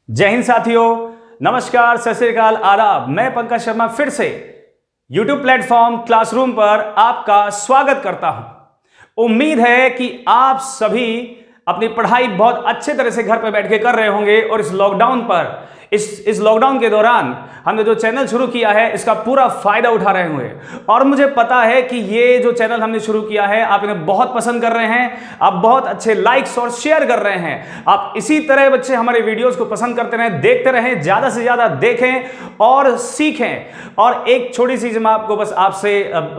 जय हिंद साथियों, नमस्कार, सत श्री अकाल, आदाब। मैं पंकज शर्मा फिर से YouTube प्लेटफॉर्म क्लासरूम पर आपका स्वागत करता हूं। उम्मीद है कि आप सभी अपनी पढ़ाई बहुत अच्छे तरह से घर पर बैठ के कर रहे होंगे और इस लॉकडाउन पर इस लॉकडाउन के दौरान हमने जो चैनल शुरू किया है इसका पूरा फायदा उठा रहे होंगे। और मुझे पता है कि ये जो चैनल हमने शुरू किया है आप इन्हें बहुत पसंद कर रहे हैं, आप बहुत अच्छे लाइक्स और शेयर कर रहे हैं। आप इसी तरह बच्चे हमारे वीडियोस को पसंद करते रहें, देखते रहें, ज्यादा से ज्यादा देखें और सीखें। और एक छोटी सी चीज मैं आपको बस आपसे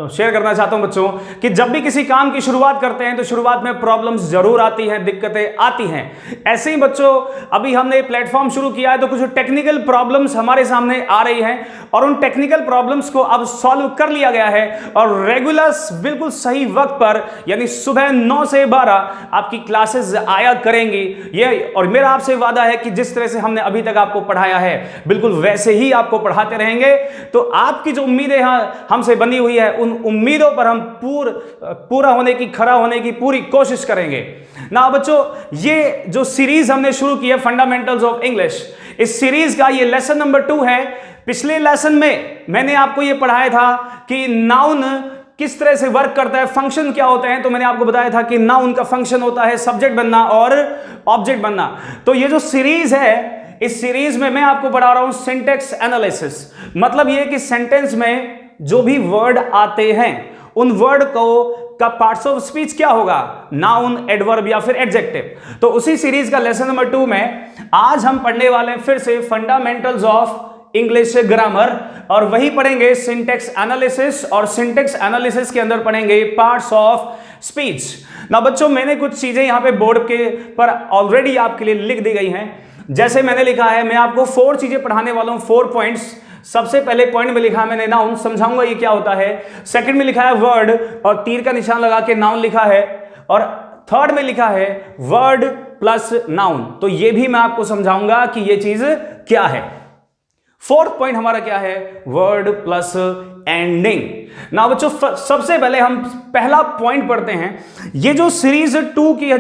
शेयर करना चाहता हूं बच्चों, कि जब भी किसी काम की शुरुआत करते हैं तो शुरुआत में प्रॉब्लम्स जरूर आती हैं, दिक्कतें आती हैं। ऐसे ही बच्चों अभी हमने प्लेटफॉर्म शुरू किया है तो कुछ टेक्निकल प्रॉब्लम्स हमारे सामने आ रही हैं और उन टेक्निकल प्रॉब्लम्स को अब सॉल्व कर लिया गया है और रेगुलर बिल्कुल सही वक्त पर यानी सुबह 9 से 12 आपकी क्लासेस आया करेंगी। ये और मेरा आपसे वादा है कि जिस तरह से हमने अभी तक आपको पढ़ाया है बिल्कुल वैसे ही आपको पढ़ाते रहेंगे। तो आपकी जो उम्मीदें हमसे बनी हुई है उन उम्मीदों पर हम पूरा होने की, खरा होने की पूरी कोशिश करेंगे ना बच्चों। ये जो सीरीज हमने शुरू की है फंडामेंटल्स ऑफ इंग्लिश, इस सीरीज का ये लेसन नंबर 2 है। पिछले लेसन में मैंने आपको ये पढ़ाया था कि नाउन किस तरह से वर्क करता है, फंक्शन क्या होते हैं। तो मैंने आपको बताया था कि नाउन का फंक्शन होता है सब्जेक्ट बनना और ऑब्जेक्ट बनना। तो ये जो सीरीज है, इस सीरीज में मैं आपको पढ़ा रहा हूं सिंटेक्स एनालिसिस। मतलब ये कि सेंटेंस में जो भी वर्ड आते हैं उन वर्ड का पार्ट्स ऑफ स्पीच क्या होगा, नाउन, एडवर्ब या फिर एडजेक्टिव। तो उसी सीरीज का लेसन नंबर 2 में आज हम पढ़ने वाले हैं फिर से फंडामेंटल्स ऑफ इंग्लिश ग्रामर और वही पढ़ेंगे सिंटेक्स एनालिसिस और सिंटेक्स एनालिसिस के अंदर पढ़ेंगे पार्ट्स ऑफ स्पीच। ना बच्चों मैंने कुछ चीजें यहां पे बोर्ड के पर ऑलरेडी आपके लिए लिख दी गई हैं। जैसे मैंने लिखा है, मैं आपको 4 चीजें पढ़ाने वाला हूं, 4 पॉइंट्स। सबसे पहले पॉइंट में लिखा है मैंने नाउन, समझाऊंगा ये क्या होता है। सेकंड में लिखा है वर्ड और तीर का निशान लगा के नाउन लिखा है। और थर्ड में लिखा है वर्ड प्लस नाउन, तो ये भी मैं आपको समझाऊंगा कि ये चीज क्या है। फोर्थ पॉइंट हमारा क्या है, वर्ड प्लस एंडिंग। ना बच्चों सबसे पहले हम पहला पॉइंट पढ़ते हैं। ये जो सीरीज 2 की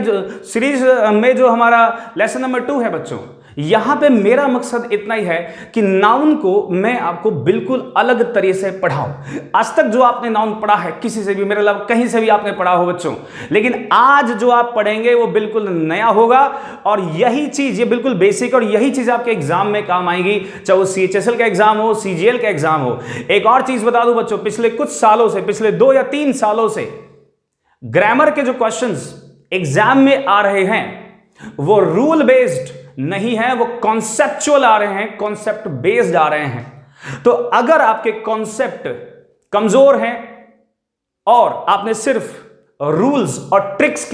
सीरीज में जो हमारा लेसन नंबर 2 है बच्चों, यहां पे मेरा मकसद इतना ही है कि नाउन को मैं आपको बिल्कुल अलग तरीके से पढ़ाऊं। आज तक जो आपने नाउन पढ़ा है किसी से भी, मेरे अलावा कहीं से भी आपने पढ़ा हो बच्चों, लेकिन आज जो आप पढ़ेंगे वो बिल्कुल नया होगा और यही चीज, ये बिल्कुल बेसिक और यही चीज आपके एग्जाम में काम आएगी, चाहे वो CHSL का एग्जाम हो, CGL का एग्जाम हो। एक और चीज बता दूं बच्चों, पिछले कुछ सालों से, पिछले 2 या 3 सालों से ग्रामर के जो क्वेश्चंस एग्जाम में आ रहे हैं वो रूल बेस्ड नहीं है, वो कॉन्सेप्चुअल आ रहे हैं, कॉन्सेप्ट बेस्ड आ रहे हैं। तो अगर आपके कॉन्सेप्ट कमजोर हैं और आपने सिर्फ रूल्स और ट्रिक्स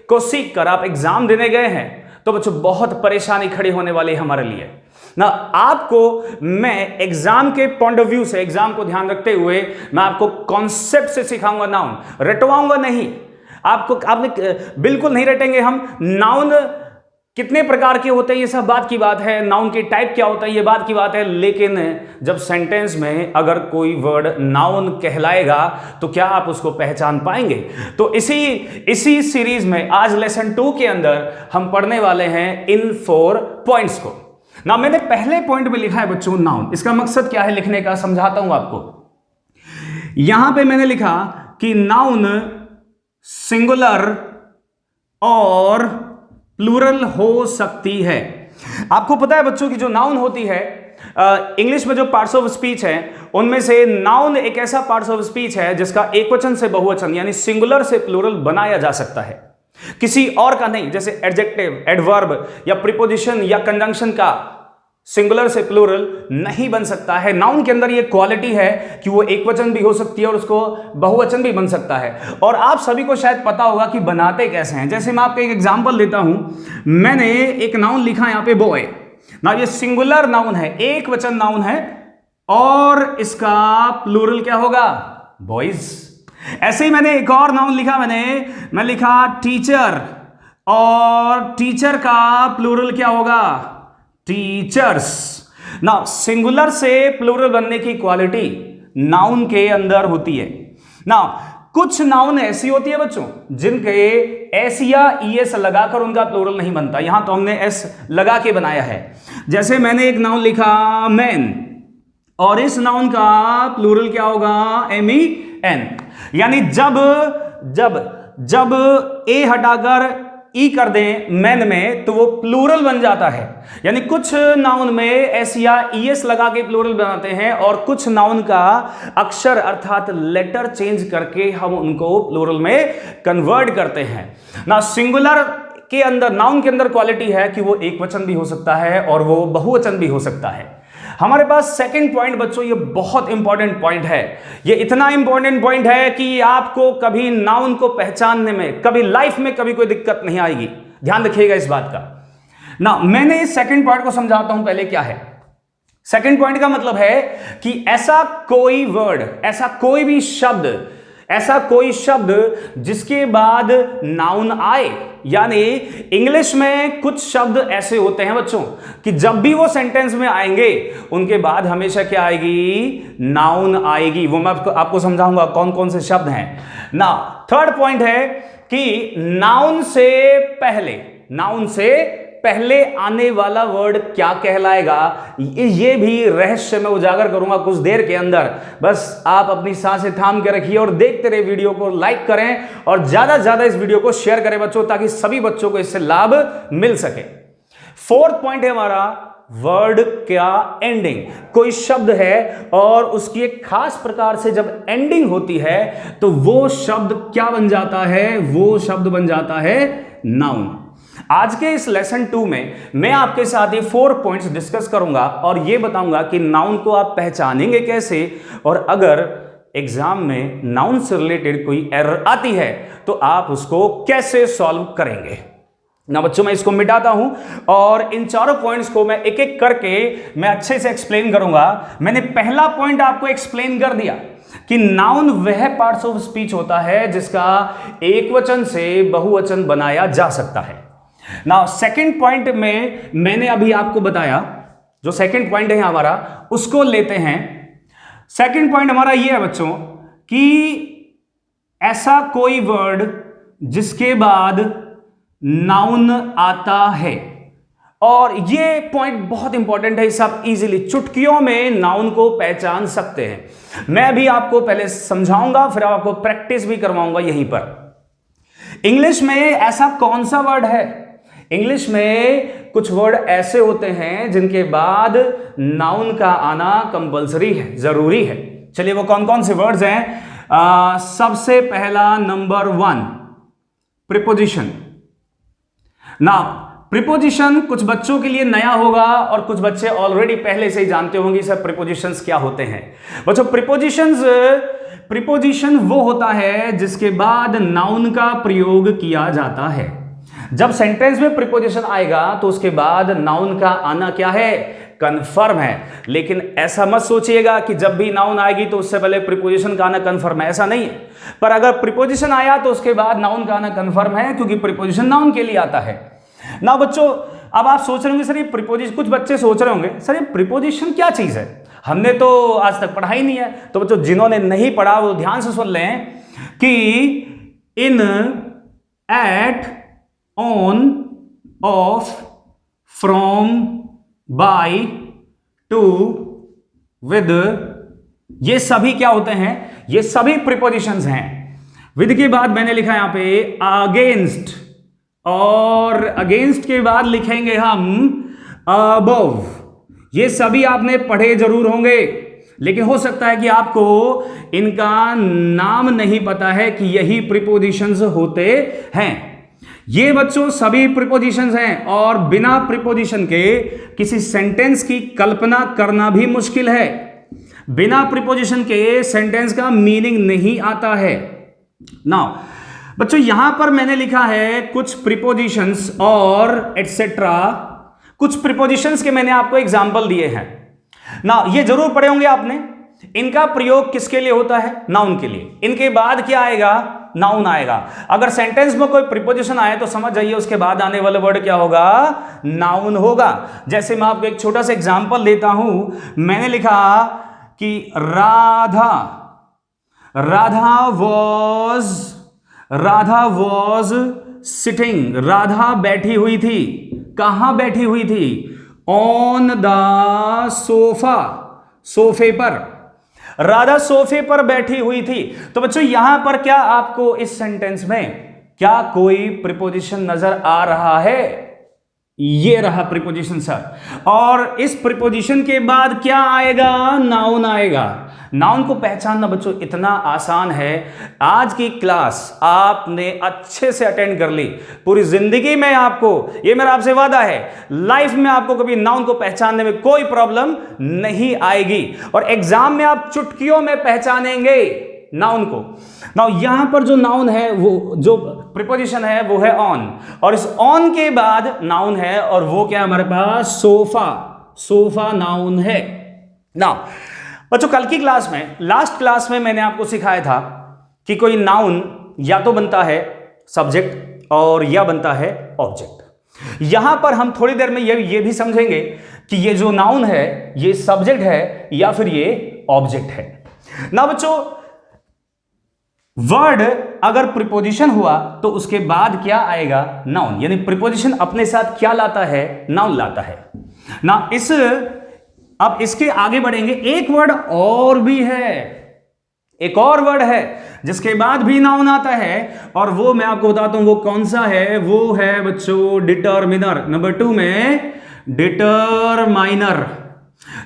को सीख कर आप एग्जाम देने गए हैं तो बच्चों बहुत परेशानी खड़ी होने वाली है हमारे लिए ना। आपको मैं एग्जाम के पॉइंट ऑफ व्यू से, एग्जाम को ध्यान रखते हुए मैं आपको कॉन्सेप्ट से सिखाऊंगा नाउन, रटवाऊंगा नहीं आपने बिल्कुल नहीं रटेंगे हम। नाउन कितने प्रकार के होते हैं ये सब बात की बात है, नाउन के टाइप क्या होता है ये बात की बात है, लेकिन जब सेंटेंस में अगर कोई वर्ड नाउन कहलाएगा तो क्या आप उसको पहचान पाएंगे। तो इसी सीरीज में आज लेसन 2 के अंदर हम पढ़ने वाले हैं इन 4 पॉइंट्स को ना। मैंने पहले पॉइंट में लिखा है बच्चों नाउन। इसका मकसद क्या है लिखने का, समझाता हूं आपको। यहां पे मैंने लिखा कि नाउन सिंगुलर और प्लूरल हो सकती है। आपको पता है बच्चों की जो नाउन होती है इंग्लिश में जो पार्ट्स ऑफ स्पीच है उनमें से नाउन एक ऐसा पार्ट्स ऑफ स्पीच है जिसका एकवचन से बहुवचन यानी सिंगुलर से प्लूरल बनाया जा सकता है, किसी और का नहीं। जैसे एडजेक्टिव, एडवर्ब या प्रीपोजिशन या कंजंक्शन का सिंगुलर से प्लूरल नहीं बन सकता है। नाउन के अंदर ये क्वालिटी है कि वो एकवचन भी हो सकती है और उसको बहुवचन भी बन सकता है। और आप सभी को शायद पता होगा कि बनाते कैसे हैं। जैसे मैं आपको एक एग्जांपल देता हूं, मैंने एक नाउन लिखा यहां पे बॉय ना, ये सिंगुलर नाउन है, एक वचन नाउन है और इसका प्लूरल क्या होगा, बॉयज। ऐसे ही मैंने एक और नाउन लिखा, मैं लिखा टीचर और टीचर का प्लूरल क्या होगा, टीचर्स। ना सिंगुलर से प्लूरल बनने की क्वालिटी नाउन के अंदर होती है। ना कुछ नाउन ऐसी होती है बच्चों जिनके एस या ईएस लगाकर उनका प्लूरल नहीं बनता। यहां तो हमने एस लगा के बनाया है। जैसे मैंने एक नाउन लिखा मैन, और इस नाउन का प्लूरल क्या होगा? MEN। यानी जब जब जब ए हटाकर ई कर दें मैन में तो वो प्लूरल बन जाता है। यानी कुछ नाउन में एस या ईएस लगा के प्लूरल बनाते हैं, और कुछ नाउन का अक्षर अर्थात लेटर चेंज करके हम उनको प्लूरल में कन्वर्ट करते हैं ना। सिंगुलर के अंदर, नाउन के अंदर क्वालिटी है कि वो एक वचन भी हो सकता है और वो बहुवचन भी हो सकता है। हमारे पास सेकंड पॉइंट बच्चों, ये बहुत इंपॉर्टेंट पॉइंट है। ये इतना इंपॉर्टेंट पॉइंट है कि आपको कभी नाउन को पहचानने में, कभी लाइफ में कभी कोई दिक्कत नहीं आएगी। ध्यान रखिएगा इस बात का ना। मैंने इस सेकंड पॉइंट को समझाता हूं पहले क्या है। सेकंड पॉइंट का मतलब है कि ऐसा कोई वर्ड, ऐसा कोई भी शब्द, ऐसा कोई शब्द जिसके बाद नाउन आए। यानी इंग्लिश में कुछ शब्द ऐसे होते हैं बच्चों कि जब भी वो सेंटेंस में आएंगे उनके बाद हमेशा क्या आएगी? नाउन आएगी। वो मैं आपको समझाऊंगा कौन कौन से शब्द हैं ना। थर्ड पॉइंट है कि नाउन से पहले आने वाला वर्ड क्या कहलाएगा, ये भी रहस्य मैं उजागर करूंगा कुछ देर के अंदर। बस आप अपनी सांसें थाम के रखिए और देखते रहिए वीडियो को, लाइक करें और ज्यादा से ज्यादा इस वीडियो को शेयर करें बच्चों, ताकि सभी बच्चों को इससे लाभ मिल सके। फोर्थ पॉइंट है हमारा वर्ड क्या एंडिंग। कोई शब्द है और उसकी एक खास प्रकार से जब एंडिंग होती है तो वो शब्द क्या बन जाता है? वो शब्द बन जाता है नाउन। आज के इस लेसन 2 में मैं आपके साथ ये 4 पॉइंट्स डिस्कस करूंगा और ये बताऊंगा कि नाउन को आप पहचानेंगे कैसे, और अगर एग्जाम में नाउन से रिलेटेड कोई एरर आती है तो आप उसको कैसे सॉल्व करेंगे ना। बच्चों मैं इसको मिटाता हूं और इन चारों पॉइंट्स को मैं एक एक करके मैं अच्छे से एक्सप्लेन करूंगा। मैंने पहला पॉइंट आपको एक्सप्लेन कर दिया कि नाउन वह पार्ट्स ऑफ स्पीच होता है जिसका एक वचन से बहुवचन बनाया जा सकता है ना। सेकंड पॉइंट में मैंने अभी आपको बताया, जो सेकंड पॉइंट है हमारा, उसको लेते हैं। सेकंड पॉइंट हमारा यह है बच्चों कि ऐसा कोई वर्ड जिसके बाद नाउन आता है, और ये पॉइंट बहुत इंपॉर्टेंट है। इसे आप इजीली चुटकियों में नाउन को पहचान सकते हैं। मैं भी आपको पहले समझाऊंगा, फिर आपको प्रैक्टिस भी करवाऊंगा यहीं पर। इंग्लिश में ऐसा कौन सा वर्ड है? इंग्लिश में कुछ वर्ड ऐसे होते हैं जिनके बाद नाउन का आना कंपलसरी है, जरूरी है। चलिए वो कौन कौन से वर्ड्स हैं? सबसे पहला नंबर 1 प्रीपोजिशन ना। प्रीपोजिशन कुछ बच्चों के लिए नया होगा और कुछ बच्चे ऑलरेडी पहले से ही जानते होंगे सब प्रीपोजिशंस क्या होते हैं। बच्चों प्रीपोजिशन वो होता है जिसके बाद नाउन का प्रयोग किया जाता है। जब सेंटेंस में प्रीपोजिशन आएगा तो उसके बाद नाउन का आना क्या है? कंफर्म है। लेकिन ऐसा मत सोचिएगा कि जब भी नाउन आएगी तो उससे पहले प्रीपोजिशन का आना कंफर्म है, ऐसा नहीं है। पर अगर प्रीपोजिशन आया तो उसके बाद नाउन का आना कंफर्म है, क्योंकि प्रीपोजिशन नाउन के लिए आता है ना। बच्चों अब आप सोच रहे होंगे सर ये प्रीपोजिशन, कुछ बच्चे सोच रहे होंगे सर ये प्रीपोजिशन क्या चीज है, हमने तो आज तक पढ़ा ही नहीं है। तो बच्चों जिन्होंने नहीं पढ़ा वो ध्यान से सुन लें कि in, at, on, off, from, by, to, with, ये सभी क्या होते हैं? ये सभी प्रीपोजिशंस हैं। विद के बाद मैंने लिखा यहां पे अगेंस्ट, और अगेंस्ट के बाद लिखेंगे हम अबव। ये सभी आपने पढ़े जरूर होंगे, लेकिन हो सकता है कि आपको इनका नाम नहीं पता है कि यही प्रीपोजिशंस होते हैं। ये बच्चों सभी प्रीपोजिशंस हैं, और बिना प्रीपोजिशन के किसी सेंटेंस की कल्पना करना भी मुश्किल है। बिना प्रीपोजिशन के सेंटेंस का मीनिंग नहीं आता है। नाउ बच्चों यहां पर मैंने लिखा है कुछ प्रीपोजिशंस और एटसेट्रा, कुछ प्रीपोजिशंस के मैंने आपको एग्जांपल दिए हैं ना। ये जरूर पढ़े होंगे आपने। इनका प्रयोग किसके लिए होता है? नाउन के लिए। इनके बाद क्या आएगा? नाउन आएगा। अगर सेंटेंस में कोई प्रीपोजिशन आए तो समझ जाइए उसके बाद आने वाला वर्ड क्या होगा? नाउन होगा। जैसे मैं आपको एक छोटा सा एग्जांपल देता हूं। मैंने लिखा कि राधा, राधा वॉज सिटिंग, राधा बैठी हुई थी। कहां बैठी हुई थी? ऑन द सोफा, सोफे पर। राधा सोफे पर बैठी हुई थी। तो बच्चों यहां पर क्या आपको इस सेंटेंस में क्या कोई प्रीपोजिशन नजर आ रहा है? ये रहा प्रीपोजिशन सर। और इस प्रीपोजिशन के बाद क्या आएगा? नाउन आएगा। नाउन को पहचानना बच्चों इतना आसान है। आज की क्लास आपने अच्छे से अटेंड कर ली, पूरी जिंदगी में आपको, ये मेरा आपसे वादा है, लाइफ में आपको कभी नाउन को पहचानने में कोई प्रॉब्लम नहीं आएगी। और एग्जाम में आप चुटकियों में पहचानेंगे नाउन को। नाउ यहां पर जो नाउन है, वो जो प्रीपोजिशन है वो है ऑन, और इस ऑन के बाद नाउन है, और वो क्या है हमारे पास? सोफा। सोफा नाउन है। नाउ बच्चों कल की क्लास में, लास्ट क्लास में मैंने आपको सिखाया था कि कोई नाउन या तो बनता है सब्जेक्ट और या बनता है ऑब्जेक्ट। यहां पर हम थोड़ी देर में ये भी समझेंगे कि ये जो नाउन है ये सब्जेक्ट है या फिर ये ऑब्जेक्ट है ना। बच्चों वर्ड अगर प्रीपोजिशन हुआ तो उसके बाद क्या आएगा? नाउन। यानी प्रीपोजिशन अपने साथ क्या लाता है? नाउन लाता है ना। अब इसके आगे बढ़ेंगे। एक वर्ड और भी है, एक और वर्ड है जिसके बाद भी नाउन आता है, और वो मैं आपको बताता हूं वो कौन सा है। वो है बच्चों डिटरमिनर। नंबर 2 में डिटरमाइनर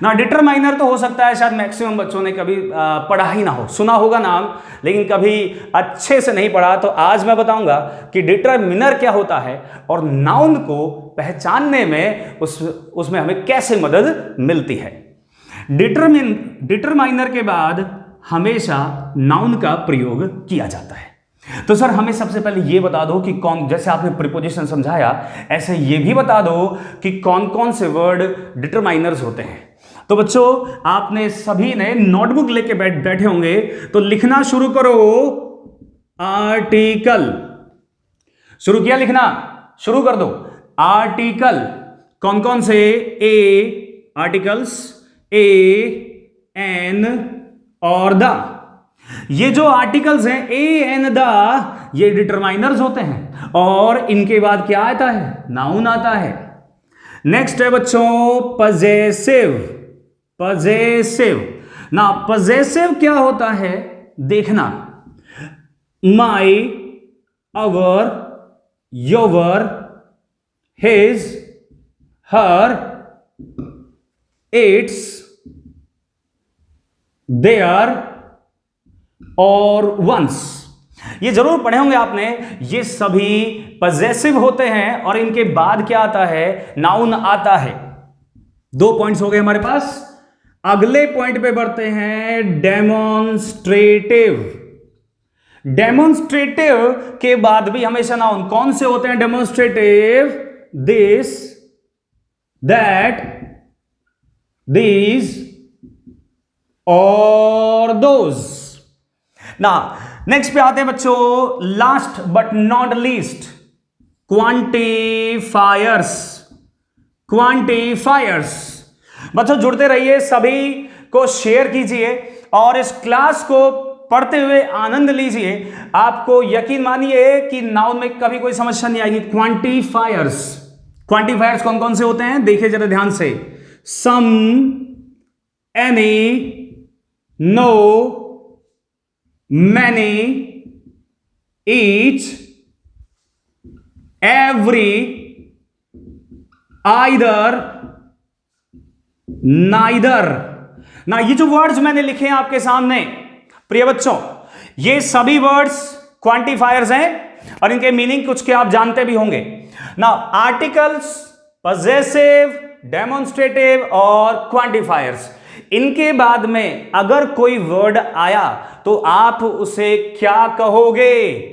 ना। डिटरमाइनर तो हो सकता है शायद मैक्सिमम बच्चों ने कभी पढ़ा ही ना हो, सुना होगा नाम, लेकिन कभी अच्छे से नहीं पढ़ा। तो आज मैं बताऊंगा कि डिटरमिनर क्या होता है और नाउन को पहचानने में उसमें हमें कैसे मदद मिलती है। डिटरमाइनर के बाद हमेशा नाउन का प्रयोग किया जाता है। तो सर हमें सबसे पहले ये बता दो कि कौन, जैसे आपने प्रीपोजिशन समझाया ऐसे ये भी बता दो कि कौन कौन से वर्ड डिटरमाइनर्स होते हैं। तो बच्चों आपने सभी ने नोटबुक लेके बैठे होंगे, तो लिखना शुरू करो। आर्टिकल शुरू किया, लिखना शुरू कर दो। आर्टिकल कौन कौन से? ए आर्टिकल्स, ए, एन और द। ये जो आर्टिकल्स हैं ए, एन, द, ये डिटरमाइनर्स होते हैं, और इनके बाद क्या आता है? नाउन आता है। नेक्स्ट है बच्चों पजेसिव। पजेसिव ना, पजेसिव क्या होता है देखना। My, our, your, his, her, its, their और वंस। ये जरूर पढ़े होंगे आपने। ये सभी पजेसिव होते हैं और इनके बाद क्या आता है? नाउन आता है। 2 पॉइंट्स हो गए हमारे पास। अगले पॉइंट पे बढ़ते हैं, डेमोन्स्ट्रेटिव। डेमोन्स्ट्रेटिव के बाद भी हमेशा नाउन कौन से होते हैं? डेमोन्स्ट्रेटिव, दिस, दैट, दीज और दोज ना। नेक्स्ट पे आते हैं बच्चों, last but not least, quantifiers. Quantifiers बच्चों जुड़ते रहिए, सभी को शेयर कीजिए और इस क्लास को पढ़ते हुए आनंद लीजिए। आपको यकीन मानिए कि नाउन में कभी कोई समस्या नहीं आएगी। क्वांटिफायर्स, क्वांटिफायर्स कौन कौन से होते हैं देखिए जरा ध्यान से। Some, any, no, many, each, every, either, neither ना। ये जो वर्ड्स मैंने लिखे हैं आपके सामने प्रिय बच्चों, ये सभी वर्ड्स क्वांटिफायर्स हैं और इनके मीनिंग कुछ के आप जानते भी होंगे ना। आर्टिकल्स, पजेसिव, डेमोन्स्ट्रेटिव और क्वांटिफायर्स। इनके बाद में अगर कोई वर्ड आया तो आप उसे क्या कहोगे?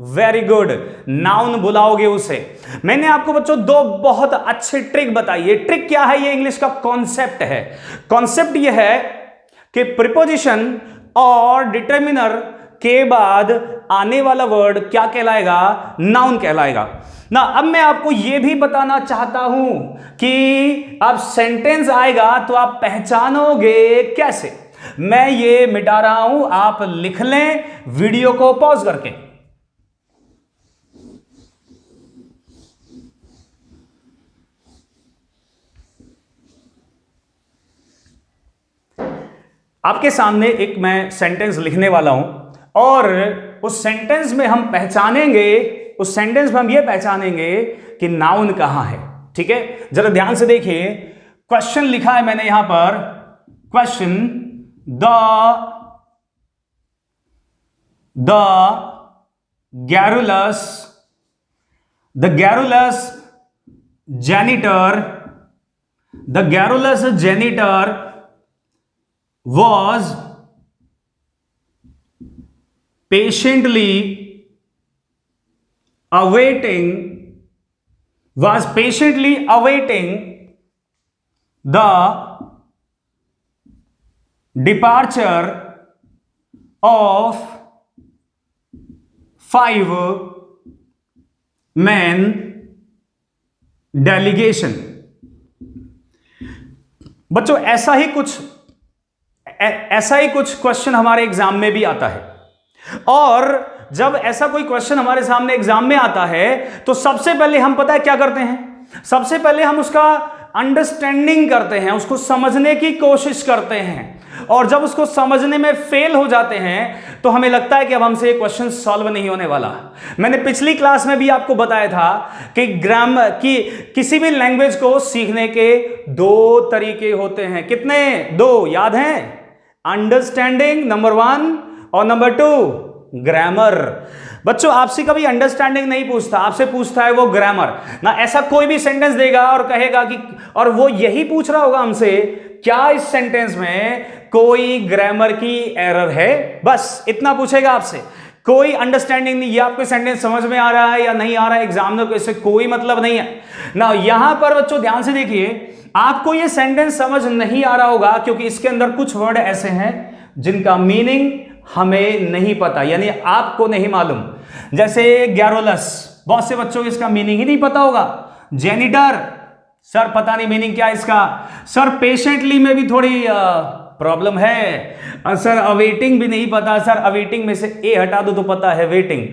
वेरी गुड, नाउन बुलाओगे उसे। मैंने आपको बच्चों 2 बहुत अच्छे ट्रिक बताई है। ट्रिक क्या है? ये इंग्लिश का कॉन्सेप्ट है। कॉन्सेप्ट ये है कि प्रीपोजिशन और डिटरमिनर के बाद आने वाला वर्ड क्या कहलाएगा? नाउन कहलाएगा ना। अब मैं आपको यह भी बताना चाहता हूं कि अब सेंटेंस आएगा तो आप पहचानोगे कैसे। मैं ये मिटा रहा हूं, आप लिख लें वीडियो को पॉज करके। आपके सामने एक मैं सेंटेंस लिखने वाला हूं और उस सेंटेंस में हम ये पहचानेंगे कि नाउन कहां है। ठीक है, जरा ध्यान से देखिए। क्वेश्चन लिखा है मैंने यहां पर, question the garrulous janitor was patiently awaiting the departure of 5-man delegation। बच्चों ऐसा ही कुछ क्वेश्चन हमारे एग्जाम में भी आता है, और जब ऐसा कोई क्वेश्चन हमारे सामने एग्जाम में आता है तो सबसे पहले हम पता है क्या करते हैं, सबसे पहले हम उसका अंडरस्टैंडिंग करते हैं, उसको समझने की कोशिश करते हैं, और जब उसको समझने में फेल हो जाते हैं तो हमें लगता है कि अब हमसे ये क्वेश्चन सॉल्व नहीं होने वाला। मैंने पिछली क्लास में भी आपको बताया था कि ग्रामर की किसी भी लैंग्वेज को सीखने के 2 तरीके होते हैं। कितने? 2 याद हैं? अंडरस्टैंडिंग नंबर 1 और नंबर 2 ग्रामर। बच्चों आपसे कभी अंडरस्टैंडिंग नहीं पूछता, आपसे पूछता है वो ग्रामर ना। ऐसा कोई भी सेंटेंस देगा और कहेगा कि, और वो यही पूछ रहा होगा हमसे, क्या इस सेंटेंस में कोई ग्रामर की एरर है? बस इतना पूछेगा आपसे, कोई अंडरस्टैंडिंग नहीं। ये आपको सेंटेंस समझ में आ रहा है या नहीं आ रहा है, एग्जामिनर को इससे कोई मतलब नहीं है ना। यहां पर बच्चों ध्यान से देखिए, आपको ये सेंटेंस समझ नहीं आ रहा होगा क्योंकि इसके अंदर कुछ वर्ड ऐसे हैं जिनका मीनिंग हमें नहीं पता, यानी आपको नहीं मालूम। जैसे गैरोलस, बहुत से बच्चों को इसका मीनिंग ही नहीं पता होगा। जेनिटर, सर पता नहीं मीनिंग क्या है इसका। सर पेशेंटली में भी थोड़ी प्रॉब्लम है। सर अवेटिंग भी नहीं पता। सर अवेटिंग में से ए हटा दो तो पता है वेटिंग।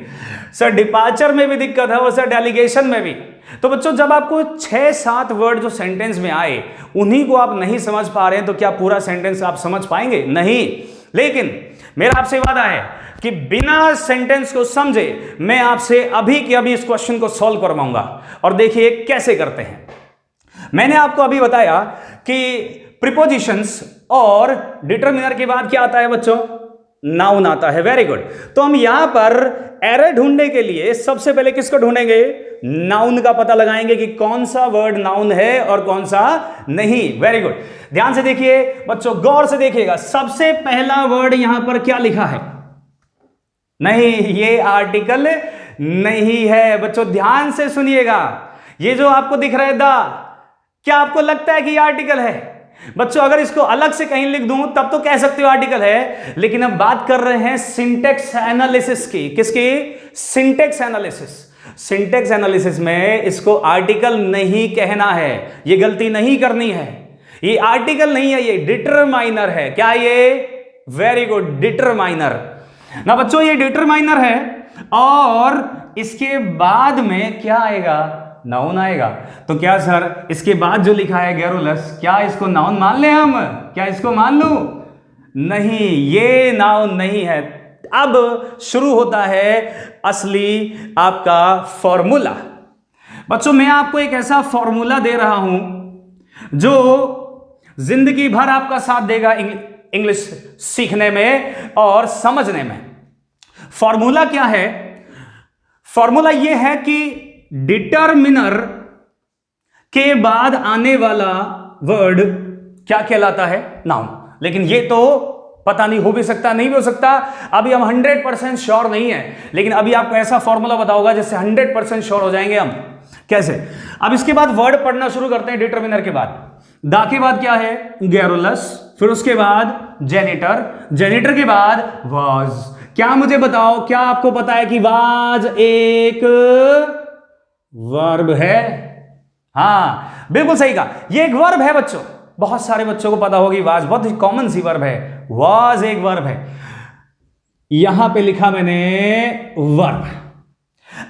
सर डिपार्चर में भी दिक्कत है, और सर डेलीगेशन में भी। तो बच्चों जब आपको 6-7 वर्ड जो सेंटेंस में आए उन्हीं को आप नहीं समझ पा रहे हैं तो क्या पूरा सेंटेंस आप समझ पाएंगे? नहीं। लेकिन मेरा आपसे वादा है कि बिना सेंटेंस को समझे मैं आपसे अभी के अभी इस क्वेश्चन को सॉल्व करवाऊंगा। और देखिए कैसे करते हैं। मैंने आपको अभी बताया कि प्रीपोजिशंस और डिटरमिनर के बाद क्या आता है बच्चों? नाउन आता है। Very good. तो हम यहां पर एरर ढूंढने के लिए सबसे पहले किसको ढूंढेंगे? नाउन का पता लगाएंगे कि कौन सा वर्ड नाउन है और कौन सा नहीं। Very good. ध्यान से देखिए बच्चों, गौर से देखिएगा। सबसे पहला वर्ड यहां पर क्या लिखा है? नहीं, ये आर्टिकल नहीं है। बच्चों ध्यान से सुनिएगा, ये जो आपको दिख रहा है दा, क्या आपको लगता है कि ये आर्टिकल है? बच्चों अगर इसको अलग से कहीं लिख दूं तब तो कह सकते हो आर्टिकल है, लेकिन अब बात कर रहे हैं सिंटेक्स एनालिसिस की। किसकी? Syntax analysis. सिंटेक्स एनालिसिस में इसको आर्टिकल नहीं कहना है, ये गलती नहीं करनी है। ये आर्टिकल नहीं है, ये डिटरमाइनर है। क्या ये? वेरी गुड, डिटरमाइनर ना बच्चों, ये डिटरमाइनर है। और इसके बाद में क्या आएगा? नाउन आएगा। तो क्या सर इसके बाद जो लिखा है गैरुलस, क्या इसको नाउन मान लें हम? क्या इसको मान लूं? नहीं, ये नाउन नहीं है। अब शुरू होता है असली आपका फॉर्मूला। बच्चों मैं आपको एक ऐसा फॉर्मूला दे रहा हूं जो जिंदगी भर आपका साथ देगा इंग्लिश सीखने में और समझने में। फॉर्मूला क्या है? फॉर्मूला यह है कि डिटरमिनर के बाद आने वाला वर्ड क्या कहलाता है? नाउन। लेकिन ये तो पता नहीं, हो भी सकता नहीं भी हो सकता। अभी हम 100% श्योर नहीं है, लेकिन अभी आपको ऐसा फॉर्मूला बताऊंगा जिससे 100% श्योर हो जाएंगे हम। कैसे? अब इसके बाद वर्ड पढ़ना शुरू करते हैं। डिटरमिनर के बाद दा के बाद क्या है? गैरुलस। फिर उसके बाद जेनिटर। जेनिटर के बाद वाज। क्या मुझे बताओ, क्या आपको पता है कि वाज एक वर्ब है? हाँ बिल्कुल सही कहा, ये एक वर्ब है बच्चों। बहुत सारे बच्चों को पता होगी वाज बहुत ही कॉमन सी वर्ब है। वॉज एक वर्ब है, यहां पे लिखा मैंने वर्ब।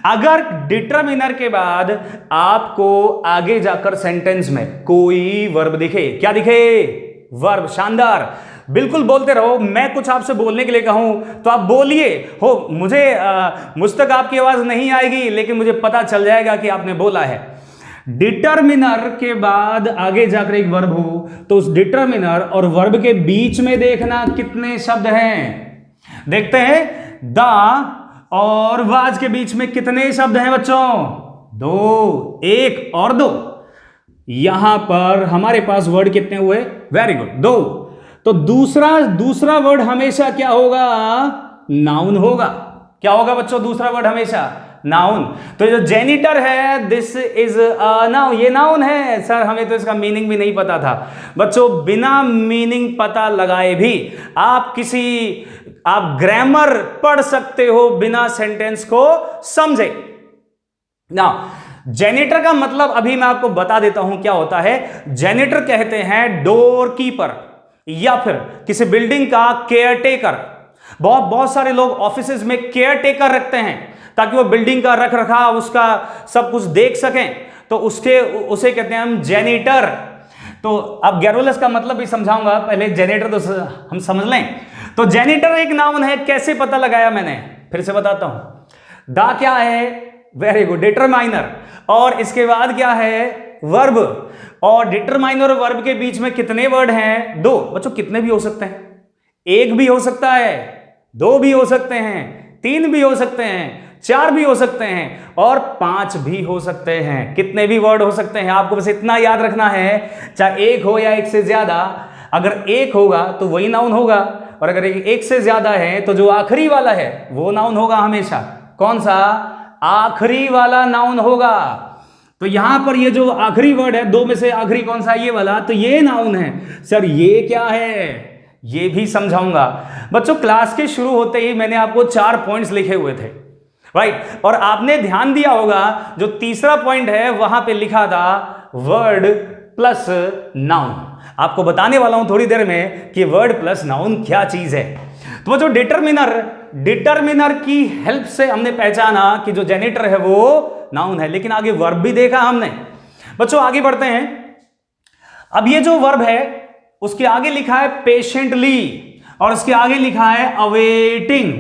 अगर डिटरमिनर के बाद आपको आगे जाकर सेंटेंस में कोई वर्ब दिखे, क्या दिखे? वर्ब। शानदार, बिल्कुल बोलते रहो। मैं कुछ आपसे बोलने के लिए कहूं तो आप बोलिए। हो मुझ तक आपकी आवाज नहीं आएगी, लेकिन मुझे पता चल जाएगा कि आपने बोला है। डिटरमिनर के बाद आगे जाकर एक वर्ब हो तो उस डिटरमिनर और वर्ब के बीच में देखना कितने शब्द हैं। देखते हैं, द और वाज के बीच में कितने शब्द हैं बच्चों? दो, एक और दो। यहां पर हमारे पास वर्ड कितने हुए? वेरी गुड, दो। तो दूसरा वर्ड हमेशा क्या होगा? नाउन होगा। क्या होगा बच्चों दूसरा वर्ड? हमेशा नाउन। तो जो जेनिटर है, दिस इज अ नाउन, ये नाउन है। सर हमें तो इसका मीनिंग भी नहीं पता था। बच्चों बिना मीनिंग पता लगाए भी आप ग्रामर पढ़ सकते हो बिना सेंटेंस को समझे ना। जेनिटर का मतलब अभी मैं आपको बता देता हूं क्या होता है। जेनिटर कहते हैं डोर कीपर या फिर किसी बिल्डिंग का केयरटेकर। बहुत सारे लोग ऑफिसेज में केयरटेकर रखते हैं ताकि वो बिल्डिंग का रख रखाव, उसका सब कुछ देख सकें। तो उसे कहते हैं हम जेनिटर। तो अब गैरोलस का मतलब भी समझाऊंगा, पहले जेनिटर तो हम समझ लें। तो जेनिटर एक नाउन है। कैसे पता लगाया मैंने? फिर से बताता हूं। दा क्या है? Very good, determiner. और इसके बाद क्या है? वर्ब। और डिटरमाइनर और वर्ब के बीच में कितने वर्ड हैं? दो। बच्चों कितने भी हो सकते हैं, एक भी हो सकता है, दो भी हो सकते हैं, तीन भी हो सकते हैं, चार भी हो सकते हैं और पांच भी हो सकते हैं। कितने भी वर्ड हो सकते हैं। आपको बस इतना याद रखना है, चाहे एक हो या एक से ज्यादा। अगर एक होगा तो वही नाउन होगा, और अगर एक से ज्यादा है तो जो आखिरी वाला है वो नाउन होगा हमेशा। कौन सा? आखिरी वाला नाउन होगा। तो यहां पर ये जो आखिरी वर्ड है, दो में से आखिरी कौन सा? ये वाला। तो ये नाउन है। सर ये क्या है? ये भी समझाऊंगा। बच्चों क्लास के शुरू होते ही मैंने आपको 4 पॉइंट्स लिखे हुए थे, राइट। और आपने ध्यान दिया होगा जो तीसरा पॉइंट है वहां पे लिखा था वर्ड प्लस नाउन। आपको बताने वाला हूं थोड़ी देर में कि वर्ड प्लस नाउन क्या चीज है। तो जो डिटरमिनर की हेल्प से हमने पहचाना कि जो जेनिटर है वो नाउन है, लेकिन आगे वर्ब भी देखा हमने। बच्चों आगे बढ़ते हैं। अब ये जो वर्ब है उसके आगे लिखा है पेशेंटली और उसके आगे लिखा है अवेटिंग।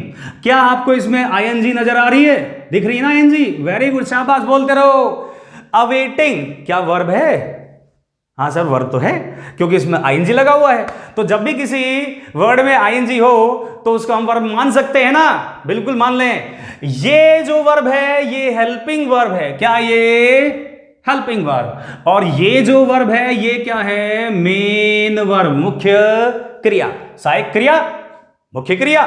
क्या आपको इसमें आईएनजी नजर आ रही है? दिख रही है ना आईएनजी? वेरी गुड, शाबाश, बोलते रहो। अवेटिंग क्या वर्ब है? हाँ सर वर्ब तो है, क्योंकि इसमें आईएनजी लगा हुआ है। तो जब भी किसी वर्ड में आईएनजी हो तो उसको हम वर्ब मान सकते हैं ना? बिल्कुल मान लें। ये जो वर्ब है ये हेल्पिंग वर्ब है। क्या ये? Helping verb. और ये जो वर्ब है ये क्या है? मेन वर्ब, मुख्य क्रिया। सहायक क्रिया, मुख्य क्रिया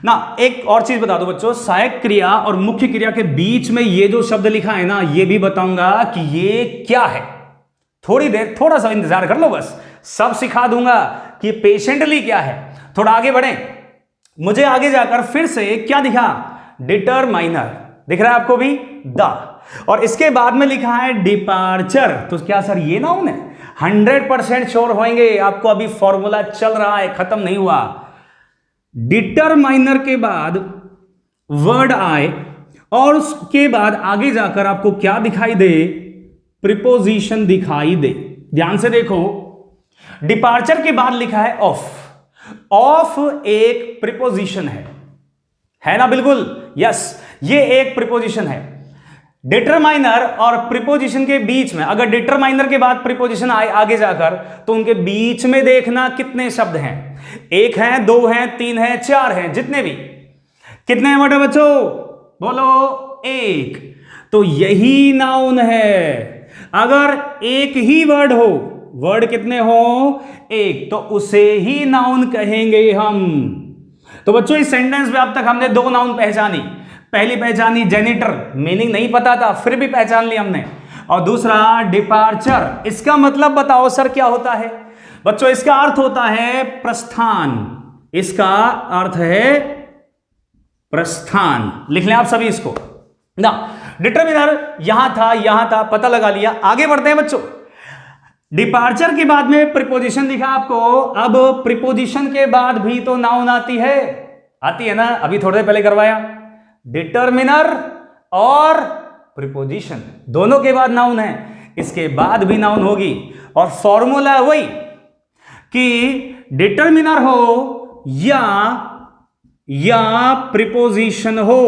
ना। एक और चीज बता दो बच्चों, सहायक क्रिया और मुख्य क्रिया के बीच में ये जो शब्द लिखा है ना, ये भी बताऊंगा कि ये क्या है। थोड़ी देर, थोड़ा सा इंतजार कर लो, बस सब सिखा दूंगा कि पेशेंटली क्या है। थोड़ा आगे बढ़े। मुझे आगे जाकर फिर से क्या दिखा? डिटरमाइनर दिख रहा है आपको भी? द। और इसके बाद में लिखा है डिपार्चर। तो क्या सर ये नाउन है? 100% श्योर होंगे। आपको अभी फॉर्मूला चल रहा है, खत्म नहीं हुआ। डिटरमाइनर के बाद वर्ड आए और उसके बाद आगे जाकर आपको क्या दिखाई दे? प्रीपोजिशन दिखाई दे। ध्यान से देखो, डिपार्चर के बाद लिखा है ऑफ। ऑफ एक प्रीपोजिशन है ना? बिल्कुल यस, ये एक प्रीपोजिशन है। डिटरमाइनर और प्रीपोजिशन के बीच में, अगर डिटरमाइनर के बाद प्रीपोजिशन आए आगे जाकर, तो उनके बीच में देखना कितने शब्द हैं। एक हैं, दो हैं, तीन हैं, चार हैं, जितने भी। कितने हैं बेटा बच्चों? बोलो। एक। तो यही नाउन है। अगर एक ही वर्ड हो, वर्ड कितने हो? एक, तो उसे ही नाउन कहेंगे हम। तो बच्चों इस सेंटेंस में अब तक हमने दो नाउन पहचानी। पहली पहचानी जेनिटर, मीनिंग नहीं पता था, फिर भी पहचान ली हमने। और दूसरा डिपार्चर। इसका मतलब बताओ सर क्या होता है? बच्चों इसका अर्थ होता है प्रस्थान। इसका अर्थ है प्रस्थान। लिख लें आप सभी इसको ना। डिटरमिनर यहां था, पता लगा लिया। आगे बढ़ते हैं बच्चों। डिपार्चर के बाद में प्रीपोजिशन दिखा आपको। अब प्रीपोजिशन के बाद भी तो नाउन आती है ना, अभी थोड़ी देर पहले करवाया। डिटर्मिनर और प्रीपोजिशन दोनों के बाद नाउन है, इसके बाद भी नाउन होगी। और फॉर्मूला वही कि डिटर्मिनर हो या प्रीपोजिशन हो,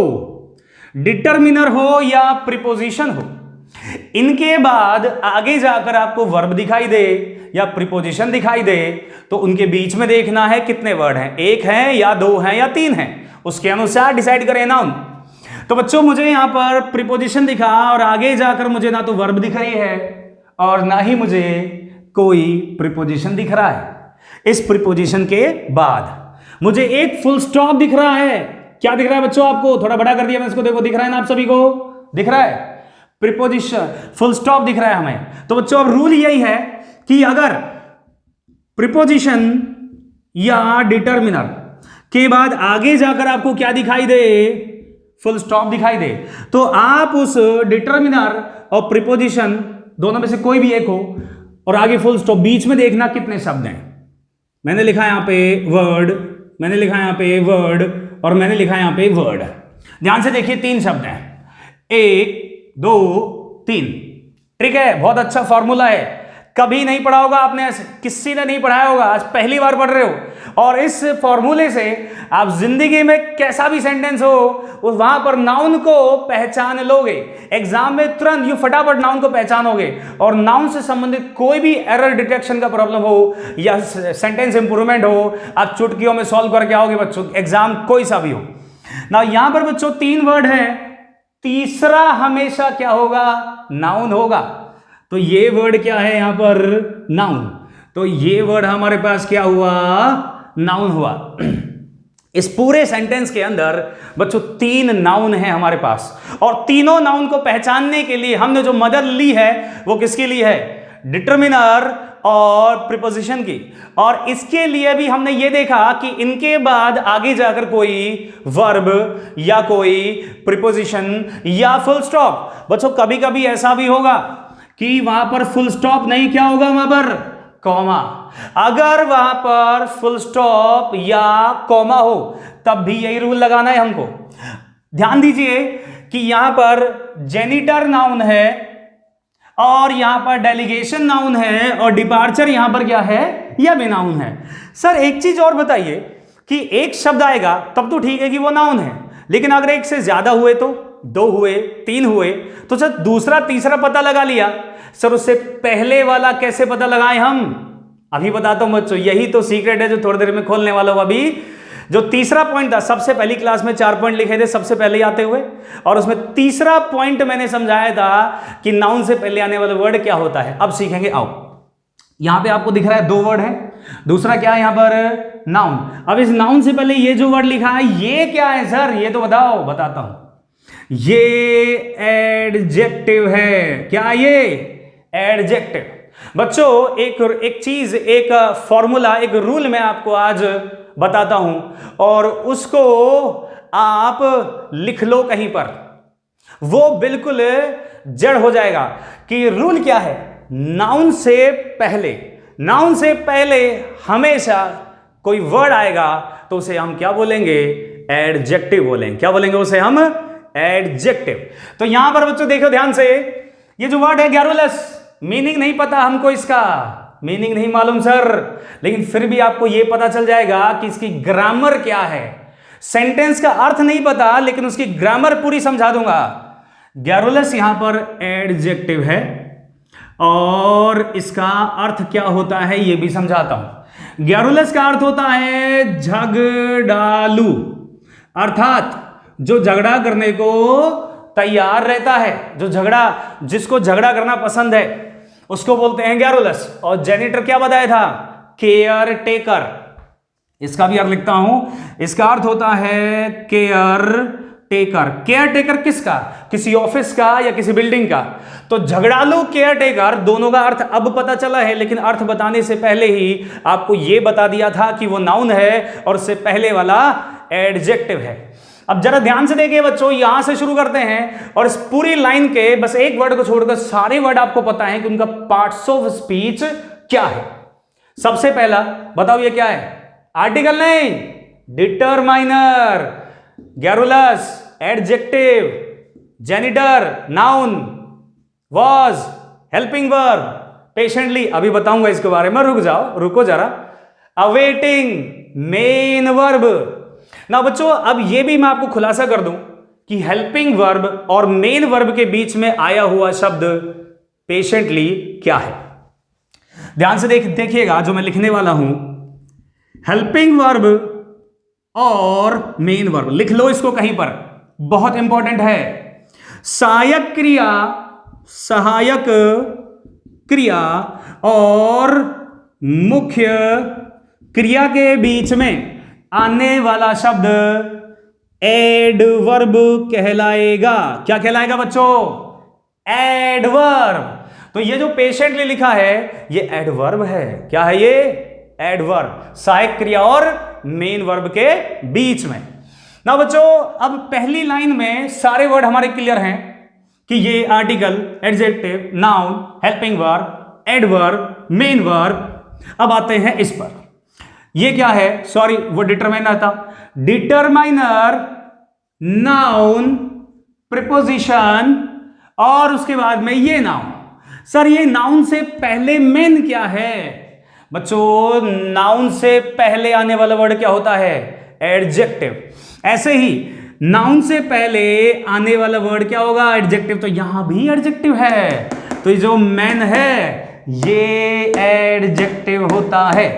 डिटर्मिनर हो या प्रीपोजिशन हो, इनके बाद आगे जाकर आपको वर्ब दिखाई दे या प्रीपोजिशन दिखाई दे, तो उनके बीच में देखना है कितने वर्ड हैं, एक है या दो हैं या तीन हैं, उसके अनुसार डिसाइड करें नाउन। तो बच्चों मुझे यहां पर प्रीपोजिशन दिखा और आगे जाकर मुझे ना तो वर्ब दिख रही है और ना ही मुझे कोई प्रीपोजिशन दिख रहा है। इस प्रीपोजिशन के बाद मुझे एक फुल स्टॉप दिख रहा है। क्या दिख रहा है बच्चों आपको? थोड़ा बड़ा कर दिया मैं इसको, देखो दिख रहा है ना, आप सभी को दिख रहा है प्रीपोजिशन फुल स्टॉप दिख रहा है हमें। तो बच्चों अब रूल यही है कि अगर प्रीपोजिशन या डिटर्मिनर के बाद आगे जाकर आपको क्या दिखाई दे, फुल स्टॉप दिखाई दे, तो आप उस डिटर्मिनर और प्रीपोजिशन दोनों में से कोई भी एक हो और आगे फुल स्टॉप, बीच में देखना कितने शब्द हैं। मैंने लिखा यहां पे वर्ड, मैंने लिखा यहां पे वर्ड और मैंने लिखा यहां पे वर्ड। ध्यान से देखिए, तीन शब्द हैं, 1 2 3। ठीक है, बहुत अच्छा फॉर्मूला है, कभी नहीं पढ़ा होगा आपने, ऐसे किसी ने नहीं पढ़ाया होगा, आज पहली बार पढ़ रहे हो। और इस फॉर्मूले से आप जिंदगी में कैसा भी सेंटेंस हो वहां पर नाउन को पहचान लोगे। एग्जाम में तुरंत यू फटाफट नाउन को पहचानोगे और नाउन से संबंधित कोई भी एरर डिटेक्शन का प्रॉब्लम हो या सेंटेंस इंप्रूवमेंट हो, आप चुटकियों में सॉल्व करके आओगे बच्चों, एग्जाम कोई सा भी हो ना। यहां पर बच्चों 3 वर्ड है, तीसरा हमेशा क्या होगा? नाउन होगा। तो ये वर्ड क्या है यहां पर? नाउन। तो ये वर्ड हमारे पास क्या हुआ? नाउन हुआ। इस पूरे सेंटेंस के अंदर बच्चों 3 नाउन है हमारे पास और तीनों नाउन को पहचानने के लिए हमने जो मदद ली है वो किसकी ली है? डिटर्मिनर और प्रीपोजिशन की। और इसके लिए भी हमने ये देखा कि इनके बाद आगे जाकर कोई वर्ब या कोई प्रीपोजिशन या फुल स्टॉप। बच्चों कभी कभी ऐसा भी होगा कि वहां पर फुल स्टॉप नहीं, क्या होगा वहां पर? कॉमा। अगर वहां पर फुल स्टॉप या कॉमा हो तब भी यही रूल लगाना है हमको। ध्यान दीजिए कि यहां पर जेनिटर नाउन है और यहां पर डेलीगेशन नाउन है और डिपार्चर यहां पर क्या है? यह भी नाउन है। सर एक चीज और बताइए कि एक शब्द आएगा तब तो ठीक है कि वो नाउन है, लेकिन अगर एक से ज्यादा हुए तो, 2 हुए, 3 हुए, तो सर दूसरा तीसरा पता लगा लिया, सर उससे पहले वाला कैसे पता लगाएं हम? अभी बताता हूं बच्चों, यही तो सीक्रेट है जो थोड़ी देर में खोलने वाला हूं। अभी जो तीसरा पॉइंट था, सबसे पहली क्लास में 4 पॉइंट लिखे थे सबसे पहले आते हुए, और उसमें तीसरा पॉइंट मैंने समझाया था कि नाउन से पहले आने वाला वर्ड क्या होता है। अब सीखेंगे, आओ। यहां पे आपको दिख रहा है 2 वर्ड है, दूसरा क्या है यहां पर? नाउन। अब इस नाउन से पहले ये जो वर्ड लिखा है ये क्या है सर? ये तो बताओ। बताता हूं, ये एडजेक्टिव है। क्या ये? एडजेक्टिव। बच्चों एक चीज, एक फॉर्मूला, एक रूल मैं आपको आज बताता हूं और उसको आप लिख लो कहीं पर, वो बिल्कुल जड़ हो जाएगा कि रूल क्या है। नाउन से पहले हमेशा कोई वर्ड आएगा तो उसे हम क्या बोलेंगे? एडजेक्टिव बोलेंगे। क्या बोलेंगे उसे हम? एडजेक्टिव। तो यहां पर बच्चों देखो ध्यान से, ये जो वर्ड है गैरुलस, मीनिंग नहीं पता हमको, इसका मीनिंग नहीं मालूम सर, लेकिन फिर भी आपको यह पता चल जाएगा कि इसकी ग्रामर क्या है। सेंटेंस का अर्थ नहीं पता लेकिन उसकी ग्रामर पूरी समझा दूंगा। गैरुलस यहां पर एडजेक्टिव है और इसका अर्थ क्या होता है यह भी समझाता हूं। गैरुलस का अर्थ होता है झगड़ालू, अर्थात जो झगड़ा करने को तैयार रहता है, जिसको झगड़ा करना पसंद है उसको बोलते हैं गैरुलस। और जेनिटर क्या बताया था? Care taker. इसका भी अर्थ लिखता हूं, इसका अर्थ होता है केयर टेकर। केयर टेकर किसका? किसी ऑफिस का या किसी बिल्डिंग का। तो झगड़ालू, केयर टेकर, दोनों का अर्थ अब पता चला है, लेकिन अर्थ बताने से पहले ही आपको यह बता दिया था कि वो नाउन है और उससे पहले वाला एडजेक्टिव है। अब जरा ध्यान से देखिए बच्चों, यहां से शुरू करते हैं और इस पूरी लाइन के बस एक वर्ड को छोड़कर सारे वर्ड आपको पता है कि उनका पार्ट्स ऑफ स्पीच क्या है। सबसे पहला बताओ ये क्या है? आर्टिकल नहीं, determiner, garrulous, adjective, janitor, noun, was, helping verb, patiently, अभी बताऊंगा इसके बारे में, रुक जाओ, रुको जरा, अवेटिंग, मेन वर्ब। ना बच्चों अब ये भी मैं आपको खुलासा कर दूं कि हेल्पिंग वर्ब और मेन वर्ब के बीच में आया हुआ शब्द पेशेंटली क्या है। ध्यान से देखिएगा जो मैं लिखने वाला हूं, हेल्पिंग वर्ब और मेन वर्ब, लिख लो इसको कहीं पर, बहुत इंपॉर्टेंट है। सहायक क्रिया और मुख्य क्रिया के बीच में आने वाला शब्द एडवर्ब कहलाएगा। क्या कहलाएगा बच्चों? एडवर्ब। तो ये जो पेशेंटली लिखा है ये एडवर्ब है। क्या है ये? एडवर्ब, सहायक क्रिया और मेन वर्ब के बीच में। ना बच्चों अब पहली लाइन में सारे वर्ड हमारे क्लियर हैं कि ये article, adjective, noun, helping verb, adverb, main verb. अब आते हैं इस पर, ये क्या है? सॉरी वो डिटरमाइनर था। डिटरमाइनर, नाउन, प्रीपोजिशन और उसके बाद में ये नाउन। सर ये नाउन से पहले मेन क्या है? बच्चों नाउन से पहले आने वाला वर्ड क्या होता है? एडजेक्टिव। ऐसे ही नाउन से पहले आने वाला वर्ड क्या होगा? एडजेक्टिव। तो यहां भी एडजेक्टिव है, तो ये जो मेन है ये एडजेक्टिव होता है,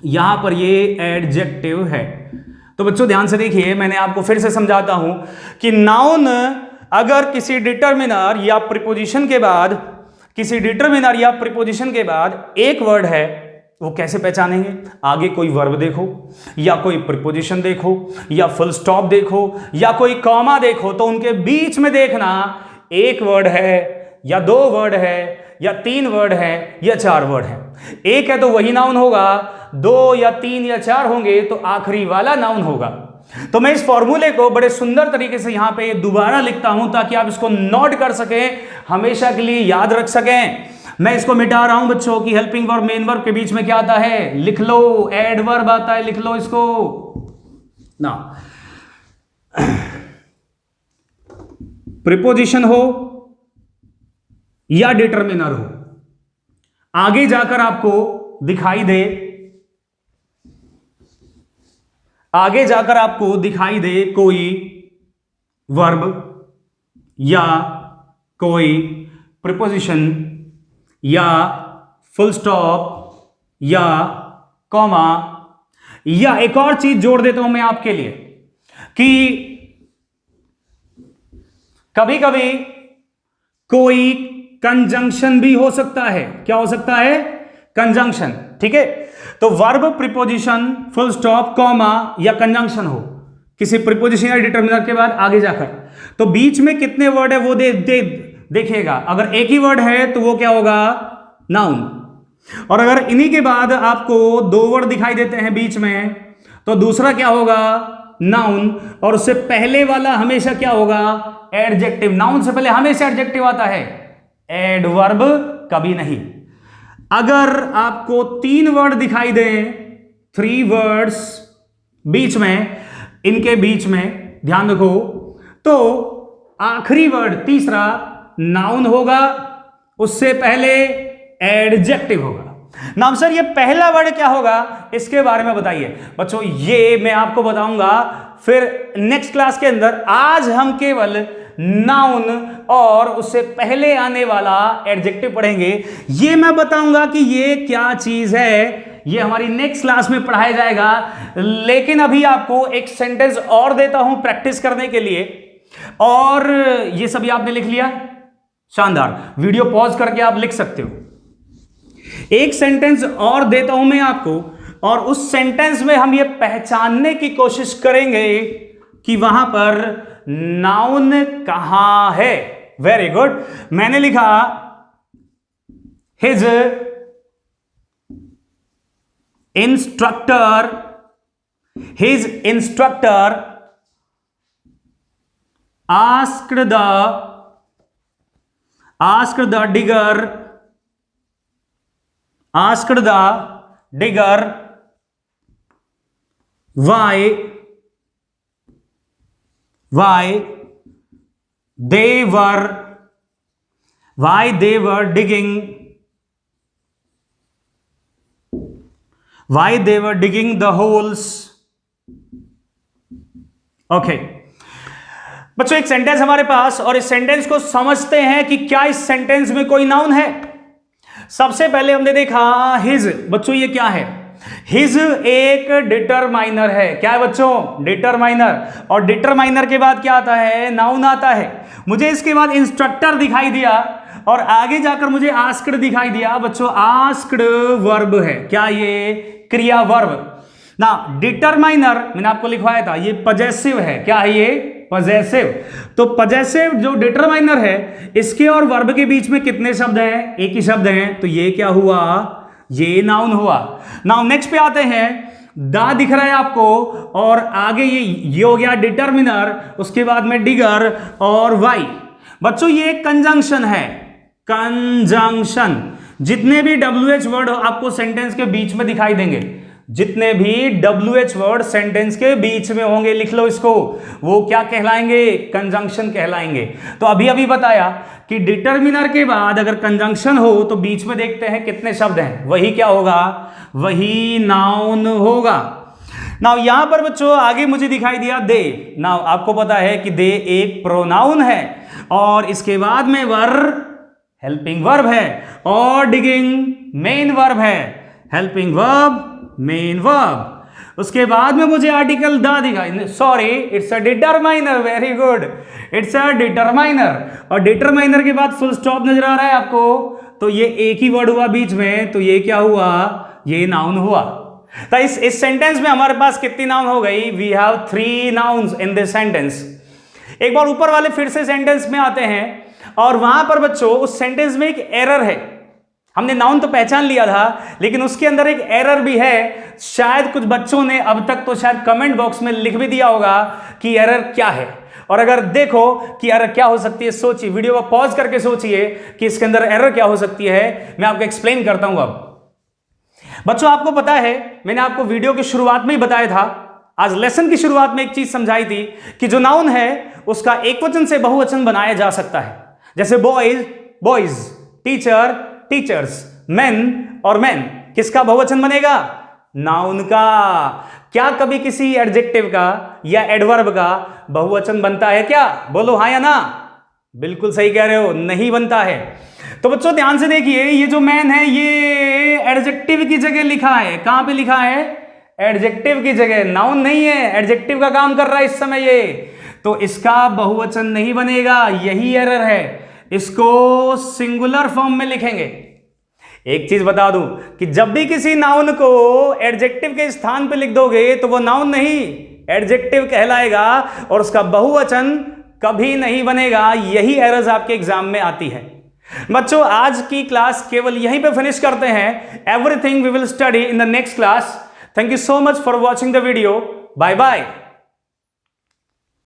यहां पर ये एडजेक्टिव है। तो बच्चों ध्यान से देखिए, मैंने आपको फिर से समझाता हूं कि नाउन अगर किसी डिटरमिनर या प्रीपोजिशन के बाद, किसी डिटरमिनर या प्रीपोजिशन के बाद एक वर्ड है, वो कैसे पहचानेंगे? आगे कोई वर्ब देखो या कोई प्रीपोजिशन देखो या फुल स्टॉप देखो या कोई कॉमा देखो, तो उनके बीच में देखना एक वर्ड है या दो वर्ड है या तीन वर्ड है या चार वर्ड है। एक है तो वही नाउन होगा, दो या तीन या चार होंगे तो आखिरी वाला नाउन होगा। तो मैं इस फॉर्मूले को बड़े सुंदर तरीके से यहां पे दोबारा लिखता हूं ताकि आप इसको नोट कर सकें, हमेशा के लिए याद रख सकें। मैं इसको मिटा रहा हूं बच्चों कि हेल्पिंग वर्ब मेन वर्ब के बीच में क्या आता है, लिख लो, एडवर्ब आता है, लिख लो इसको ना। प्रीपोजिशन हो या डिटरमिनर हो, आगे जाकर आपको दिखाई दे, आगे जाकर आपको दिखाई दे कोई वर्ब या कोई प्रीपोजिशन या फुल स्टॉप या कॉमा, या एक और चीज जोड़ देता हूं मैं आपके लिए कि कभी कभी कोई कंजंक्शन भी हो सकता है। क्या हो सकता है? कंजंक्शन। ठीक है, तो verb, preposition, full stop, comma या कंजंक्शन हो किसी प्रीपोजिशन या डिटरमिनर के बाद आगे जाकर, तो बीच में कितने वर्ड है वो देखिएगा। अगर एक ही वर्ड है तो वो क्या होगा? नाउन। और अगर इन्हीं के बाद आपको दो वर्ड दिखाई देते हैं बीच में, तो दूसरा क्या होगा? नाउन। और उससे पहले वाला हमेशा क्या होगा? एडजेक्टिव। नाउन से पहले हमेशा एडजेक्टिव आता है, एडवर्ब कभी नहीं। अगर आपको तीन वर्ड दिखाई दें, थ्री वर्ड्स बीच में, इनके बीच में ध्यान रखो, तो आखिरी वर्ड तीसरा नाउन होगा, उससे पहले एडजेक्टिव होगा। नाम सर ये पहला वर्ड क्या होगा, इसके बारे में बताइए। बच्चों ये मैं आपको बताऊंगा फिर नेक्स्ट क्लास के अंदर। आज हम केवल नाउन और उससे पहले आने वाला एडजेक्टिव पढ़ेंगे। ये मैं बताऊंगा कि ये क्या चीज है, ये हमारी नेक्स्ट क्लास में पढ़ाया जाएगा। लेकिन अभी आपको एक सेंटेंस और देता हूं प्रैक्टिस करने के लिए। और ये सभी आपने लिख लिया? शानदार। वीडियो पॉज करके आप लिख सकते हो। एक सेंटेंस और देता हूं मैं आपको, और उस सेंटेंस में हम ये पहचानने की कोशिश करेंगे कि वहां पर नाउन कहां है। Very good. मैंने लिखा his instructor asked the digger why they were digging the holes. Okay बच्चों, एक सेंटेंस हमारे पास, और इस सेंटेंस को समझते हैं कि क्या इस सेंटेंस में कोई नाउन है। सबसे पहले हमने देखा हिज। बच्चों ये क्या है? हिज एक डिटरमाइनर है। क्या है बच्चों? डिटरमाइनर। और डिटरमाइनर के बाद क्या आता है? नाउन आता है। मुझे इसके बाद इंस्ट्रक्टर दिखाई दिया और आगे जाकर मुझे आस्क्ड दिखाई दिया। बच्चों आस्क्ड वर्ब है। क्या ये? क्रिया वर्ब ना। डिटरमाइनर मैंने आपको लिखवाया था, ये पजेसिव है। क्या है ये? पजेसिव। तो पजेसिव जो डिटरमाइनर है, इसके और वर्ब के बीच में कितने शब्द हैं? एक ही शब्द हैं। तो ये क्या हुआ? ये नाउन हुआ। नाउ नेक्स्ट पे आते हैं। दा दिख रहा है आपको, और आगे ये हो गया डिटरमिनर, उसके बाद में डिगर और वाई। बच्चों ये एक कंजंक्शन है। कंजंक्शन। जितने भी WH वर्ड आपको सेंटेंस के बीच में दिखाई देंगे, जितने भी WH वर्ड सेंटेंस के बीच में होंगे, लिख लो इसको, वो क्या कहलाएंगे? कंजंक्शन कहलाएंगे। तो अभी बताया कि डिटरमिनर के बाद अगर कंजंक्शन हो तो बीच में देखते हैं कितने शब्द हैं, वही क्या होगा? वही नाउन होगा। नाउ यहां पर बच्चों आगे मुझे दिखाई दिया दे। नाउ आपको पता है कि दे एक प्रोनाउन है, और इसके बाद में हेल्पिंग वर्ब है, और डिगिंग मेन वर्ब है। Helping verb, main verb. उसके बाद में मुझे आर्टिकल दा दिखाई, sorry it's a determiner. Very good, it's a determiner. और डिटरमाइनर के बाद फुल स्टॉप नजर आ रहा है आपको, तो ये एक ही वर्ड हुआ बीच में, तो ये क्या हुआ? ये नाउन हुआ। तो इस सेंटेंस में हमारे पास कितनी नाउन हो गई? We have 3 nouns in this sentence. एक बार ऊपर वाले फिर से सेंटेंस में आते हैं, और वहां पर बच्चों उस सेंटेंस में एक एरर है। हमने नाउन तो पहचान लिया था, लेकिन उसके अंदर एक एरर भी है। शायद कुछ बच्चों ने अब तक तो शायद कमेंट बॉक्स में लिख भी दिया होगा कि एरर क्या है। और अगर देखो कि एरर क्या हो सकती है, सोचिए, वीडियो को पॉज करके सोचिए कि इसके अंदर एरर क्या हो सकती है। मैं आपको एक्सप्लेन करता हूं। अब बच्चों आपको पता है, मैंने आपको वीडियो की शुरुआत में ही बताया था, आज लेसन की शुरुआत में एक चीज समझाई थी कि जो नाउन है उसका एकवचन से बहुवचन बनाया जा सकता है। जैसे boys boys, teacher teachers, main और मेन। किसका बहुवचन बनेगा? नाउन का। क्या कभी किसी एडजेक्टिव का या एडवर्ब का बहुवचन बनता है क्या? बोलो हाँ या ना। बिल्कुल सही कह रहे हो, नहीं बनता है। तो बच्चों ध्यान से देखिए, ये जो मैन है ये एडजेक्टिव की जगह लिखा है। कहां पे लिखा है? एडजेक्टिव की जगह, नाउन नहीं है। एडजेक्टिव का काम कर रहा है इस समय ये, तो इसका बहुवचन नहीं बनेगा। यही एरर है। इसको सिंगुलर फॉर्म में लिखेंगे। एक चीज बता दूं कि जब भी किसी नाउन को एडजेक्टिव के स्थान पे लिख दोगे तो वो नाउन नहीं, एडजेक्टिव कहलाएगा, और उसका बहुवचन कभी नहीं बनेगा। यही एरर्स आपके एग्जाम में आती है। बच्चों आज की क्लास केवल यहीं पे फिनिश करते हैं। Everything we will study in the next class. Thank you so much for watching the video. Bye bye.